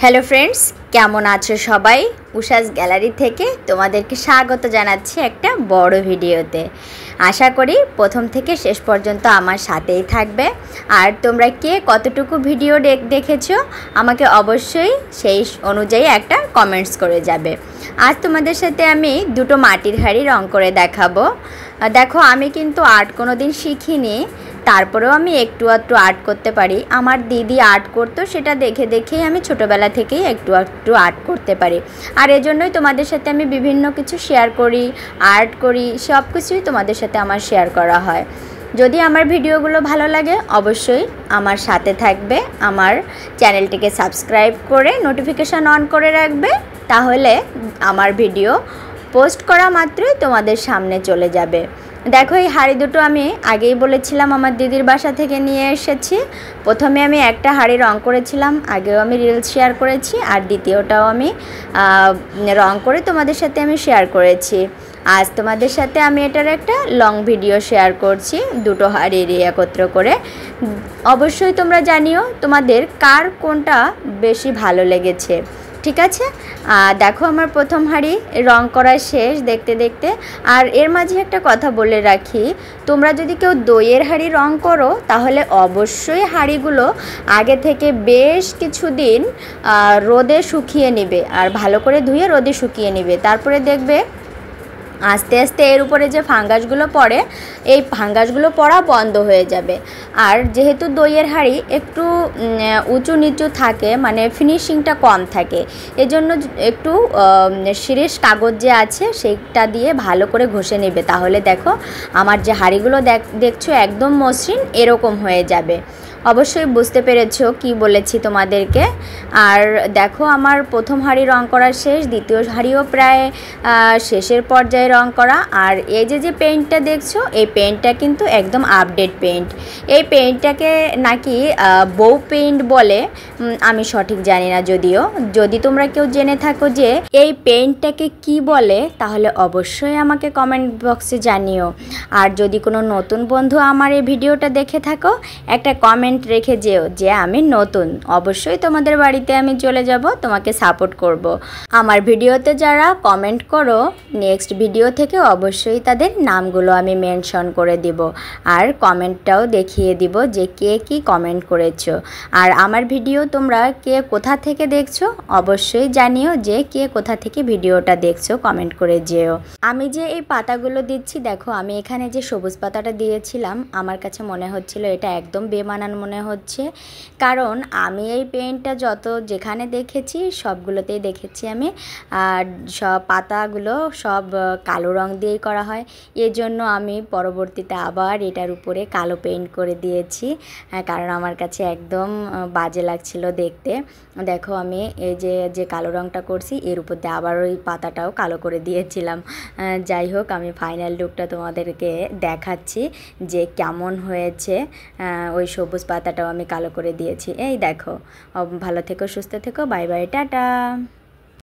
Hello friends, কেমন আছো সবাই? উষাস গ্যালারি থেকে তোমাদেরকে স্বাগত জানাচ্ছি একটা বড় ভিডিওতে। আশা করি প্রথম থেকে শেষ পর্যন্ত আমার সাথেই থাকবে। আর তোমরা কে কতটুকু ভিডিও দেখেছো আমাকে অবশ্যই সেই অনুযায়ী একটা কমেন্টস করে যাবে। আজ তোমাদের সাথে আমি দুটো মাটির হাঁড়ি রং করে দেখাবো। দেখো, আমি কিন্তু আর্ট কোনো দিন শিখিনি, তারপরেও আমি একটু একটু আর্ট করতে পারি। আমার দিদি আর্ট করতো, সেটা দেখে দেখেই আমি ছোটোবেলা থেকেই একটু একটু আর্ট করতে পারি। আর এজন্যই তোমাদের সাথে আমি বিভিন্ন কিছু শেয়ার করি, আর্ট করি, সব কিছুই তোমাদের সাথে আমার শেয়ার করা হয়। যদি আমার ভিডিওগুলো ভালো লাগে অবশ্যই আমার সাথে থাকবে, আমার চ্যানেলটিকে সাবস্ক্রাইব করে নোটিফিকেশান অন করে রাখবে, তাহলে আমার ভিডিও পোস্ট করা মাত্রই তোমাদের সামনে চলে যাবে। দেখো, এই হাঁড়ি দুটো আমি আগেই বলেছিলাম আমার দিদির বাসা থেকে নিয়ে এসেছি। প্রথমে আমি একটা হাঁড়ি রং করেছিলাম, আগেও আমি রিলস শেয়ার করেছি, আর দ্বিতীয়টাও আমি রং করে তোমাদের সাথে আমি শেয়ার করেছি। আজ তোমাদের সাথে আমি এটার একটা লং ভিডিও শেয়ার করছি, দুটো হাঁড়ির একত্র করে। অবশ্যই তোমরা জানিও তোমাদের কার কোনটা বেশি ভালো লেগেছে, ঠিক আছে? দেখো, আমার প্রথম হাঁড়ি রং করা শেষ দেখতে দেখতে। আর এর মাঝে একটা কথা বলে রাখি, তোমরা যদি কেউ দইয়ের হাঁড়ি রং করো তাহলে অবশ্যই হাঁড়িগুলো আগে থেকে বেশ কিছুদিন রোদে শুকিয়ে নেবে, আর ভালো করে ধুয়ে রোদে শুকিয়ে নেবে। তারপরে দেখবে আস্তে আস্তে এর উপরে যে ফাঙ্গাসগুলো পড়ে, এই ফাঙ্গাসগুলো পড়া বন্ধ হয়ে যাবে। আর যেহেতু দইয়ের হাঁড়ি একটু উঁচু নিচু থাকে, মানে ফিনিশিংটা কম থাকে, এজন্য একটু শিরিষ কাগজ যে আছে সেইটা দিয়ে ভালো করে ঘষে নেবে। তাহলে দেখো, আমার যে হাঁড়িগুলো দেখছো একদম মসৃণ এরকম হয়ে যাবে। অবশ্যই বুঝতে পেরেছো কি বলেছি তোমাদেরকে। আর দেখো, আমার প্রথম হাঁড়ি রং করা শেষ, দ্বিতীয় হাঁড়িও প্রায় শেষের পর্যায়ে রং করা। আর এই যে পেইন্টটা দেখছো, এই পেইন্টটা কিন্তু একদম আপডেট পেইন্ট। এই পেইন্টটাকে নাকি বউ পেইন্ট বলে, আমি সঠিক জানি না। যদি তোমরা কেউ জেনে থাকো যে এই পেইন্টটাকে কি বলে, তাহলে অবশ্যই আমাকে কমেন্ট বক্সে জানিও। আর যদি কোনো নতুন বন্ধু আমার এই ভিডিওটা দেখে থাকো, একটা কমেন্ট রেখে যেও যে আমি নতুন। অবশ্যই তোমাদের বাড়িতে আমি চলে যাব, তোমাকে সাপোর্ট করব। আমার ভিডিওতে যারা কমেন্ট করো, নেক্সট ভিডিও থেকে অবশ্যই তাদের নামগুলো আমি মেনশন করে দিব, আর কমেন্টটাও দেখিয়ে দিব যে কে কি কমেন্ট করেছো। আর আমার ভিডিও তোমরা কে কোথা থেকে দেখছো অবশ্যই জানিও, যে কে কোথা থেকে ভিডিওটা দেখছো কমেন্ট করে যেও। আমি যে এই পাতাগুলো দিচ্ছি, দেখো আমি এখানে যে সবুজ পাতাটা দিয়েছিলাম, আমার কাছে মনে হচ্ছিল এটা একদম বেমানান মনে হচ্ছে, কারণ আমি এই পেইন্টটা যেখানে দেখেছি সবগুলোতেই দেখেছি আমি সব পাতাগুলো সব কালো রং দিয়েই করা হয়। এজন্য আমি পরবর্তীতে আবার এটার উপরে কালো পেইন্ট করে দিয়েছি, কারণ আমার কাছে একদম বাজে লাগছিল দেখতে। দেখো, আমি এই যে কালো রংটা করছি এর উপর দিয়ে আবার ওই পাতাটাও কালো করে দিয়েছিলাম। যাই হোক, আমি ফাইনাল লুকটা তোমাদেরকে দেখাচ্ছি যে কেমন হয়েছে। ওই সবুজ পাতাটাও আমি কালো করে দিয়েছি। এই দেখো, ভালো থেকো, সুস্থ থেকো, বাই বাই, টাটা।